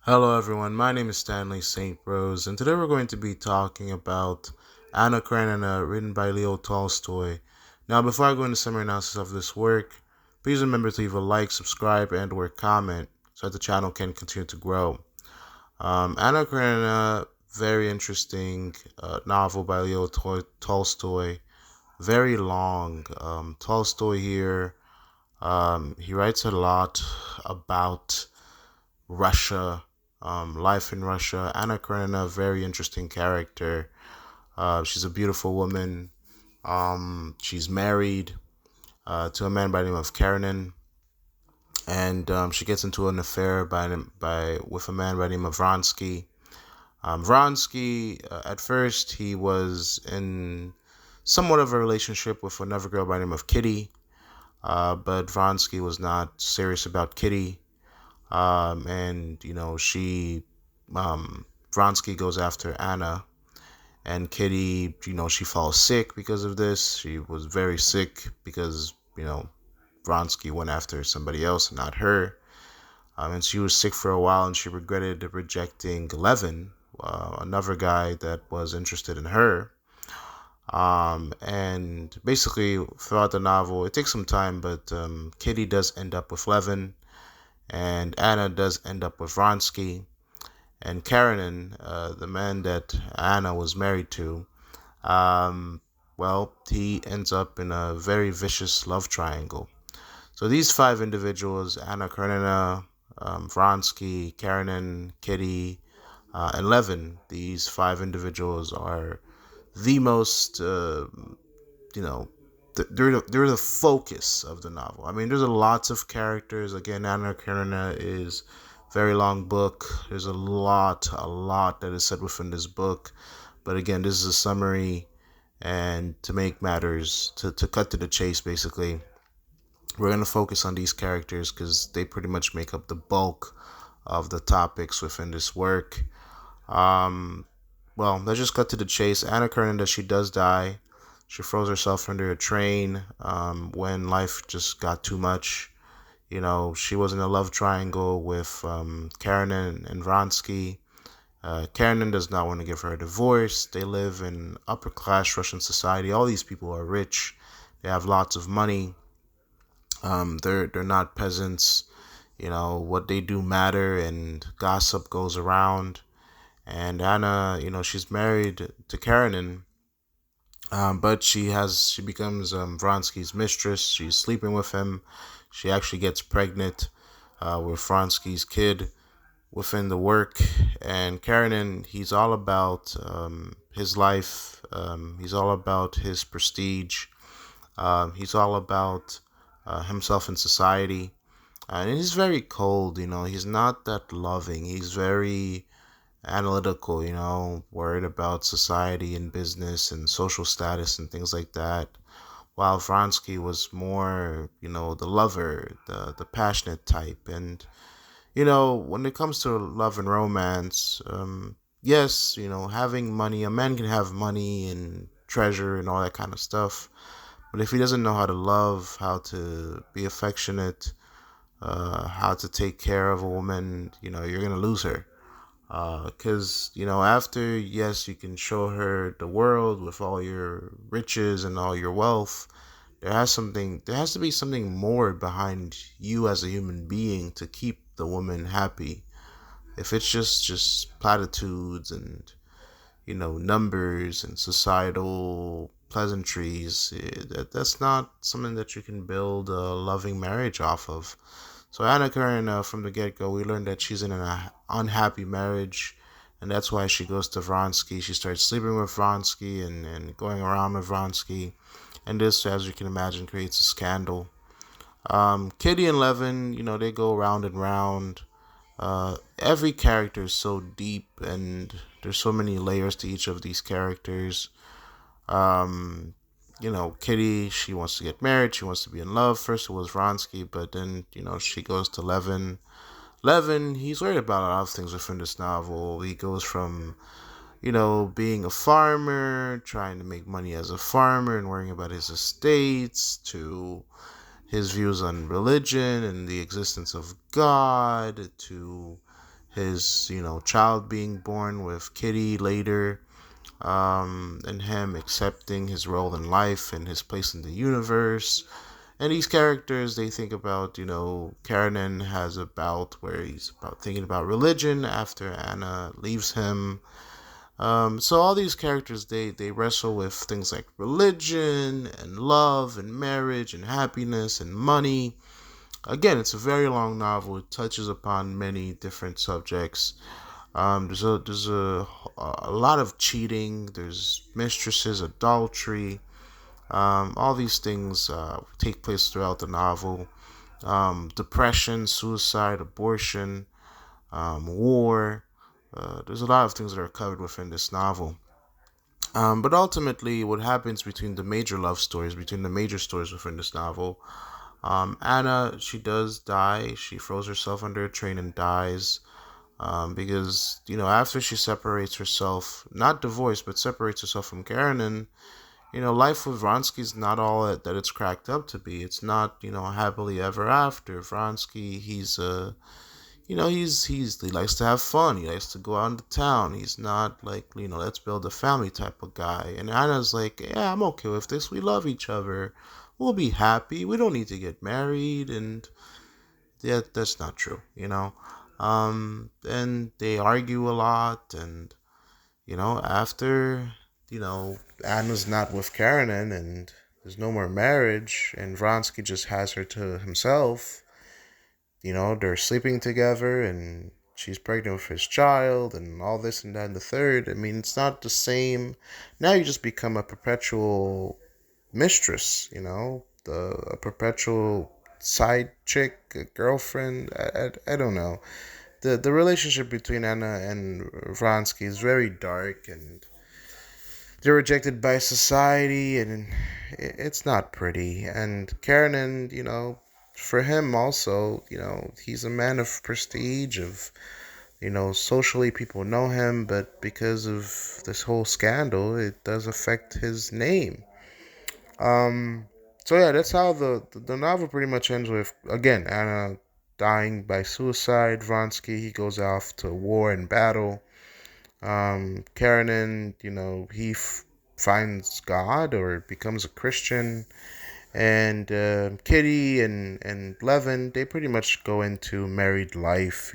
Hello, everyone. My name is Stanley St. Rose, and today we're going to be talking about Anna Karenina, written by Leo Tolstoy. Now, before I go into summary analysis of this work, please remember to leave a like, subscribe, and/or comment so that the channel can continue to grow. Anna Karenina, very interesting novel by Tolstoy. Very long. Tolstoy here. He writes a lot about Russia, life in Russia. Anna Karenina, very interesting character. She's a beautiful woman. She's married to a man by the name of Karenin, and she gets into an affair with a man by the name of Vronsky. Vronsky, at first, he was in somewhat of a relationship with another girl by the name of Kitty, but Vronsky was not serious about Kitty. And Vronsky goes after Anna, and Kitty, she falls sick because of this. She was very sick because Vronsky went after somebody else and not her. And she was sick for a while, and she regretted rejecting Levin, another guy that was interested in her. And basically, throughout the novel, it takes some time, but Kitty does end up with Levin, and Anna does end up with Vronsky. And Karenin, the man that Anna was married to, um, he ends up in a very vicious love triangle. So these five individuals, Anna Karenina, Vronsky, Karenin, Kitty, and Levin, these five individuals are the most, you know, they're the focus of the novel. I mean, there's lots of characters. Again, Anna Karenina is very long book. There's a lot that is said within this book. But again, this is a summary, and to make matters, to cut to the chase, basically, we're going to focus on these characters because they pretty much make up the bulk of the topics within this work. Um, let's just cut to the chase. Anna Karenina, she does die. She throws herself under a train when life just got too much. She was in a love triangle with Karenin and Vronsky. Karenin does not want to give her a divorce. They live in upper class Russian society. All these people are rich. They have lots of money. They're not peasants. What they do matter, and gossip goes around. And Anna, she's married to Karenin, but she becomes Vronsky's mistress. She's sleeping with him. She actually gets pregnant with Vronsky's kid within the work. And Karenin, he's all about his life. He's all about his prestige. He's all about himself in society. And he's very cold, he's not that loving. He's very analytical, worried about society and business and social status and things like that. While Vronsky was more, the lover, the passionate type. And, when it comes to love and romance, yes, having money, a man can have money and treasure and all that kind of stuff. But if he doesn't know how to love, how to be affectionate, how to take care of a woman, you're going to lose her. Because, after, yes, you can show her the world with all your riches and all your wealth, there has to be something more behind you as a human being to keep the woman happy. If it's just platitudes and, numbers and societal pleasantries, that's not something that you can build a loving marriage off of. So Anna Karenina, from the get-go, we learned that she's in an unhappy marriage, and that's why she goes to Vronsky. She starts sleeping with Vronsky and going around with Vronsky, and this, as you can imagine, creates a scandal. Kitty and Levin, they go round and round. Every character is so deep, and there's so many layers to each of these characters. Um, Kitty, she wants to get married. She wants to be in love. First it was Vronsky, but then, she goes to Levin. Levin, he's worried about a lot of things within this novel. He goes from, being a farmer, trying to make money as a farmer and worrying about his estates, to his views on religion and the existence of God, to his child being born with Kitty later, and him accepting his role in life and his place in the universe. And these characters, they think about, Karenin has a bout where he's about thinking about religion after Anna leaves him. So all these characters, they wrestle with things like religion and love and marriage and happiness and money. Again, it's a very long novel. It touches upon many different subjects. There's a lot of cheating. There's mistresses, adultery. All these things take place throughout the novel. Depression, suicide, abortion, war. There's a lot of things that are covered within this novel. But ultimately, what happens between the major love stories, between the major stories within this novel, Anna, she does die. She throws herself under a train and dies. Because, after she separates herself, not divorced, but separates herself from Karenin, life with Vronsky's not all that it's cracked up to be. It's not, happily ever after. Vronsky, he likes to have fun. He likes to go out into town. He's not like, let's build a family type of guy. And Anna's like, yeah, I'm okay with this. We love each other. We'll be happy. We don't need to get married. And yeah, that's not true. And they argue a lot. And, after, Anna's not with Karenin and there's no more marriage and Vronsky just has her to himself, they're sleeping together and she's pregnant with his child and all this and that and the third. I mean, it's not the same. Now you just become a perpetual mistress, a perpetual side chick, a girlfriend. I don't know. The relationship between Anna and Vronsky is very dark and they're rejected by society and it's not pretty. And Karenin, for him also, he's a man of prestige, of, socially people know him, but because of this whole scandal, it does affect his name. Um, so yeah, that's how the novel pretty much ends with, again, Anna dying by suicide. Vronsky, he goes off to war and battle. Karenin, he finds God or becomes a Christian, and Kitty and Levin, they pretty much go into married life.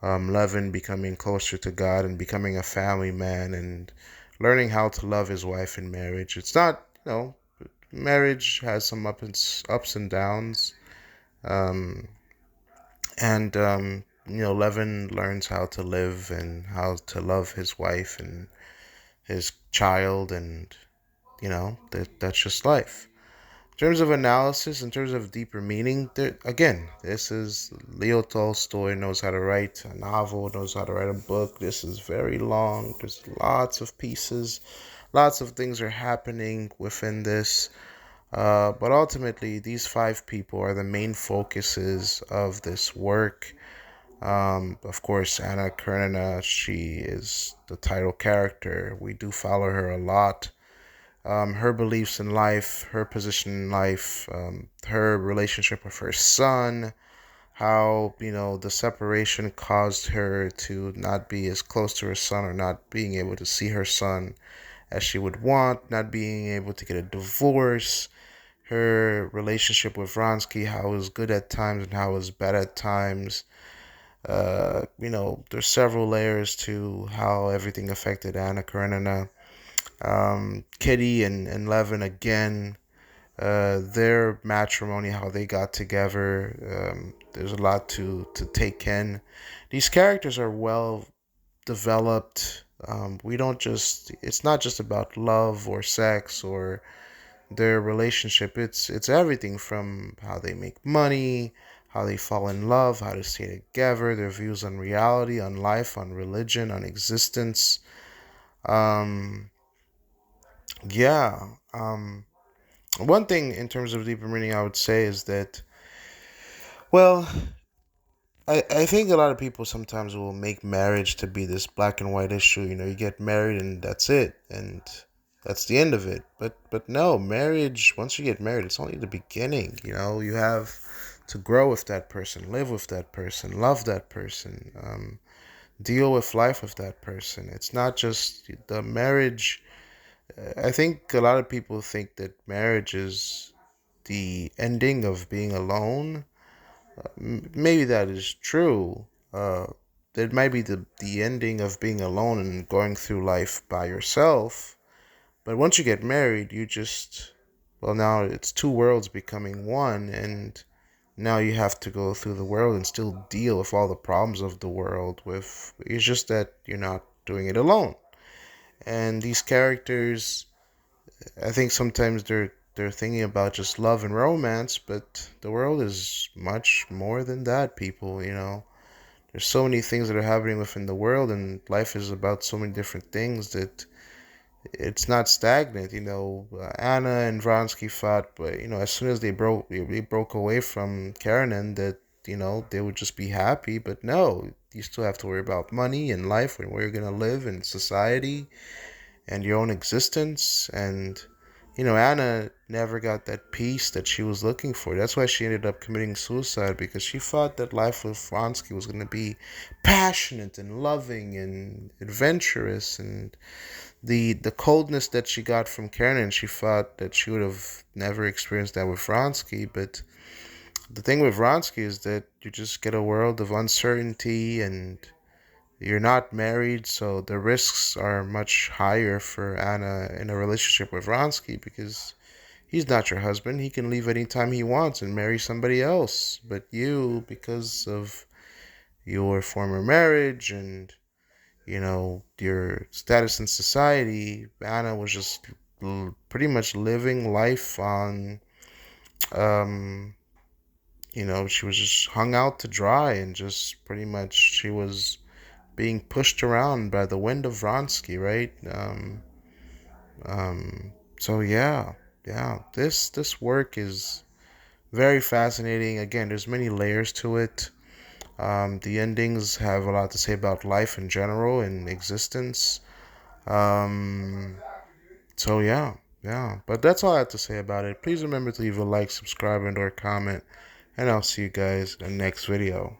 Levin becoming closer to God and becoming a family man and learning how to love his wife in marriage. It's not, marriage has some ups and downs. Um, and Levin learns how to live and how to love his wife and his child, and that's just life. In terms of analysis, in terms of deeper meaning, again, this is Leo Tolstoy knows how to write a novel, knows how to write a book. This is very long. There's lots of pieces, lots of things are happening within this. But ultimately, these five people are the main focuses of this work. Of course, Anna Karenina, she is the title character. We do follow her a lot. Her beliefs in life, her position in life, her relationship with her son, how, the separation caused her to not be as close to her son or not being able to see her son as she would want, not being able to get a divorce, her relationship with Vronsky, how it was good at times and how it was bad at times. There's several layers to how everything affected Anna Karenina. Kitty and Levin again, their matrimony, how they got together. There's a lot to take in. These characters are well developed. We don't just, it's not just about love or sex or their relationship. It's everything from how they make money, how they fall in love, how to stay together, their views on reality, on life, on religion, on existence. Um, yeah. One thing in terms of deeper meaning, I would say is that, well, I think a lot of people sometimes will make marriage to be this black and white issue. You get married and that's it, and that's the end of it. But no, marriage. Once you get married, it's only the beginning. You have to grow with that person, live with that person, love that person, deal with life with that person. It's not just the marriage. I think a lot of people think that marriage is the ending of being alone. Maybe that is true. It might be the ending of being alone and going through life by yourself. But once you get married, you just, well, now it's two worlds becoming one, and now you have to go through the world and still deal with all the problems of the world. With it's just that you're not doing it alone. And these characters, I think sometimes they're thinking about just love and romance, but the world is much more than that, people, There's so many things that are happening within the world, and life is about so many different things that it's not stagnant. Anna and Vronsky fought, but as soon as they broke away from Karenin, that they would just be happy. But no, you still have to worry about money and life and where you're gonna live and society and your own existence. And Anna never got that peace that she was looking for. That's why she ended up committing suicide, because she thought that life with Vronsky was going to be passionate and loving and adventurous. And the coldness that she got from Karen, she thought that she would have never experienced that with Vronsky. But the thing with Vronsky is that you just get a world of uncertainty, and you're not married, so the risks are much higher for Anna in a relationship with Vronsky, because he's not your husband. He can leave anytime he wants and marry somebody else. But you, because of your former marriage and your status in society, Anna was just pretty much living life on, um, she was just hung out to dry, and just pretty much she was being pushed around by the wind of Vronsky, right? So yeah, this work is very fascinating. Again, there's many layers to it. The endings have a lot to say about life in general and existence. Um, so yeah. But that's all I have to say about it. Please remember to leave a like, subscribe, and or comment, and I'll see you guys in the next video.